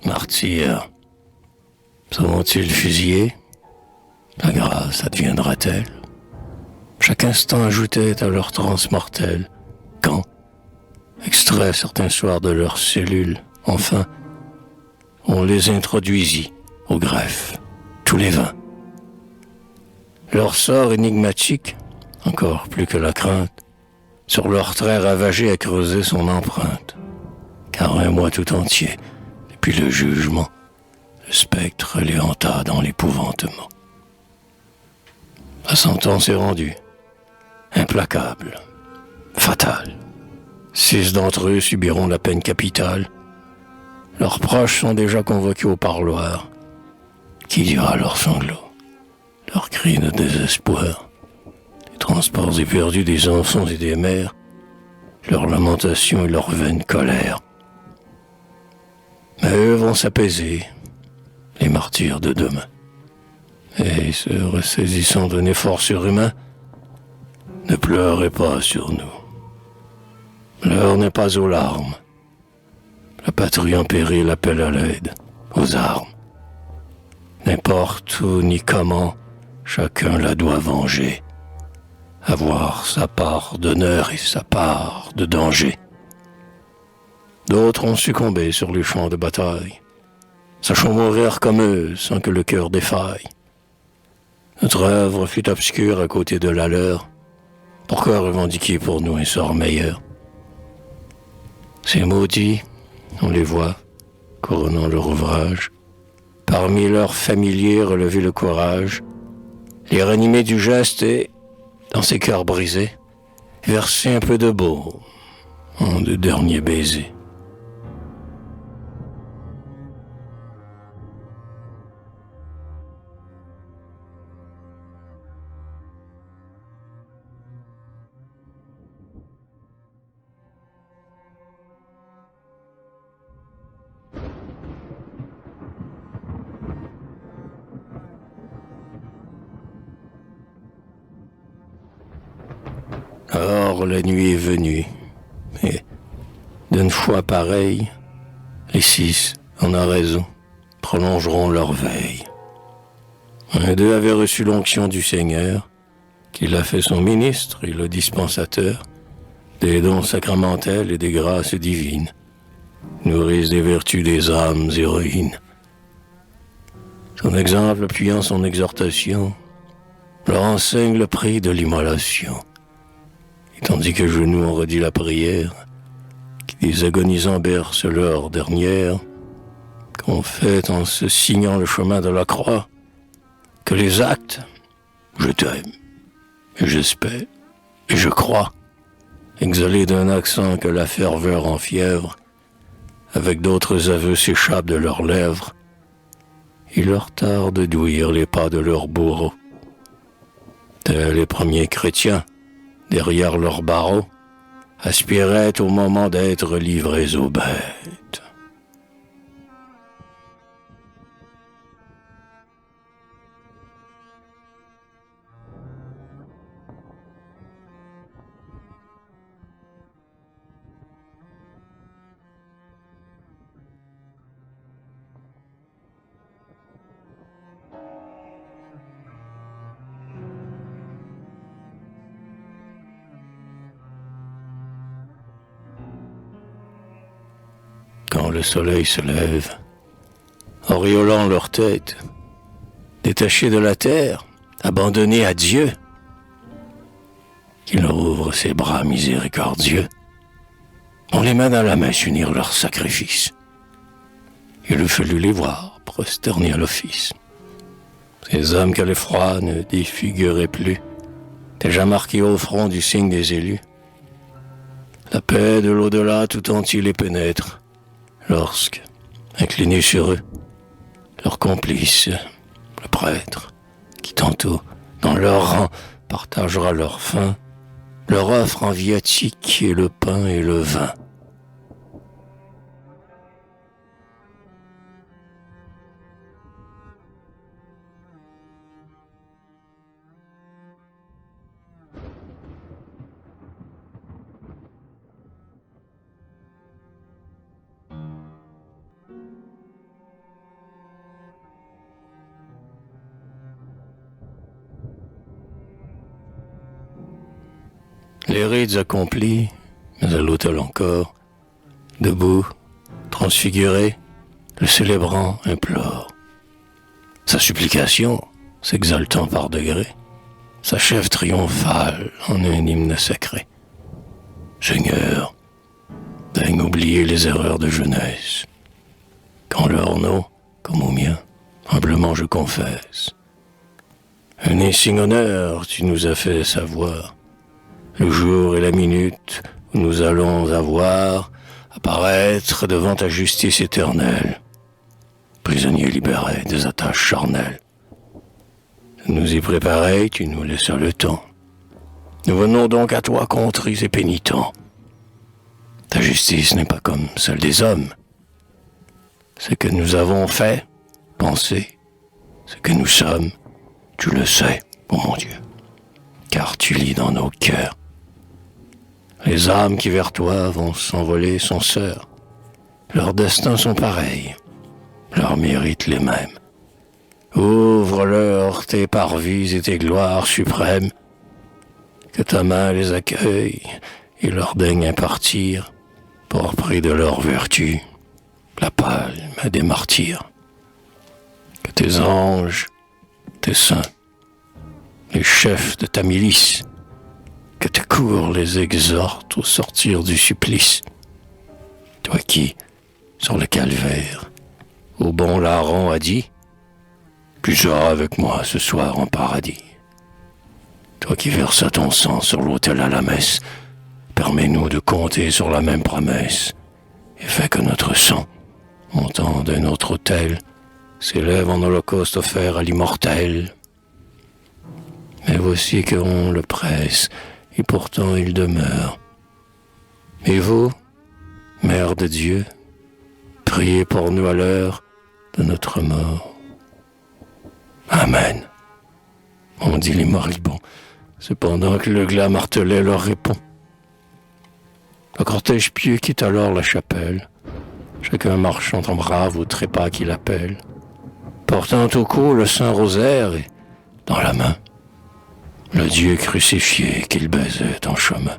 Martyrs, seront-ils fusillés? La grâce adviendra-t-elle? Chaque instant ajoutait à leur transe mortelle. Quand, extraits certains soirs de leurs cellules, enfin, on les introduisit au greffe, tous les 20. Leur sort énigmatique, encore plus que la crainte, sur leurs traits ravagés a creusé son empreinte. Car un mois tout entier, depuis le jugement, le spectre les hanta dans l'épouvantement. La sentence est rendue, implacable, fatale. 6 d'entre eux subiront la peine capitale. Leurs proches sont déjà convoqués au parloir. Qui dira leurs sanglots, leurs cris de désespoir, les transports éperdus des enfants et des mères, leurs lamentations et leurs vaines colères. Mais eux vont s'apaiser, les martyrs de demain. Et se ressaisissant d'un effort surhumain, ne pleurez pas sur nous. L'heure n'est pas aux larmes. La patrie en péril appelle à l'aide, aux armes. N'importe où ni comment, chacun la doit venger. Avoir sa part d'honneur et sa part de danger. D'autres ont succombé sur les champs de bataille, sachant mourir comme eux sans que le cœur défaille. Notre œuvre fut obscure à côté de la leur. Pourquoi revendiquer pour nous un sort meilleur? Ces maudits, on les voit, couronnant leur ouvrage, parmi leurs familiers relever le courage, les ranimer du geste et, dans ces cœurs brisés, verser un peu de beau en de derniers baisers. Or la nuit est venue, et d'une fois pareille, les 6, en a raison, prolongeront leur veille. Un d'eux avait reçu l'onction du Seigneur, qui l'a fait son ministre et le dispensateur, des dons sacramentels et des grâces divines, nourrissent des vertus des âmes héroïnes. Son exemple appuyant son exhortation, leur enseigne le prix de l'immolation. Et tandis que genoux ont redit la prière, qui des agonisants bercent leur dernière, qu'on fait en se signant le chemin de la croix, que les actes, je t'aime, et j'espère, et je crois, exhalés d'un accent que la ferveur enfièvre, avec d'autres aveux s'échappent de leurs lèvres, il leur tarde d'ouïr les pas de leurs bourreaux. Tels les premiers chrétiens, derrière leurs barreaux, aspiraient au moment d'être livrés aux bêtes. Quand le soleil se lève, auréolant leur tête, détachés de la terre, abandonnés à Dieu, qu'il rouvre ses bras miséricordieux, on les met à la main s'unir leur sacrifice. Il eût fallu les voir prosternés à l'office. Ces hommes que l'effroi ne défigurait plus, déjà marqués au front du signe des élus. La paix de l'au-delà tout entier les pénètre, lorsque, inclinés sur eux, leur complice, le prêtre, qui tantôt, dans leur rang, partagera leur faim, leur offre en viatique et le pain et le vin. les rites accomplis, mais à l'autel encore, debout, transfiguré, le célébrant implore. Sa supplication, s'exaltant par degrés, s'achève triomphale en un hymne sacré. Seigneur, daigne oublier les erreurs de jeunesse. Quand leur nom, comme au mien, humblement je confesse. Un insigne honneur tu nous as fait savoir, le jour et la minute où nous allons avoir apparaître devant ta justice éternelle, prisonniers libérés des attaches charnelles. Nous y préparer, tu nous laisses le temps. Nous venons donc à toi contrits et pénitents. Ta justice n'est pas comme celle des hommes. Ce que nous avons fait, pensé, ce que nous sommes, tu le sais, ô mon Dieu, car tu lis dans nos cœurs. Les âmes qui vers toi vont s'envoler sont sœurs. Leurs destins sont pareils, leurs mérites les mêmes. Ouvre-leur tes parvis et tes gloires suprêmes, que ta main les accueille et leur daigne impartir, pour prix de leur vertu, la palme des martyrs. Que tes anges, tes saints, les chefs de ta milice, que tes cours les exhortent au sortir du supplice. Toi qui, sur le calvaire, au bon larron a dit, tu seras avec moi ce soir en paradis. Toi qui versas ton sang sur l'autel à la messe, permets-nous de compter sur la même promesse, et fais que notre sang, montant d'un autre autel, s'élève en holocauste offert à l'immortel. Mais voici qu'on le presse, et pourtant il demeure. Et vous, Mère de Dieu, priez pour nous à l'heure de notre mort. Amen. On dit les moribonds, cependant que le glas martelet leur répond. Le cortège pieux quitte alors la chapelle, chacun marchant en brave au trépas qui l'appelle, portant au cou le saint rosaire et, dans la main, le Dieu crucifié qu'il baisait en chemin.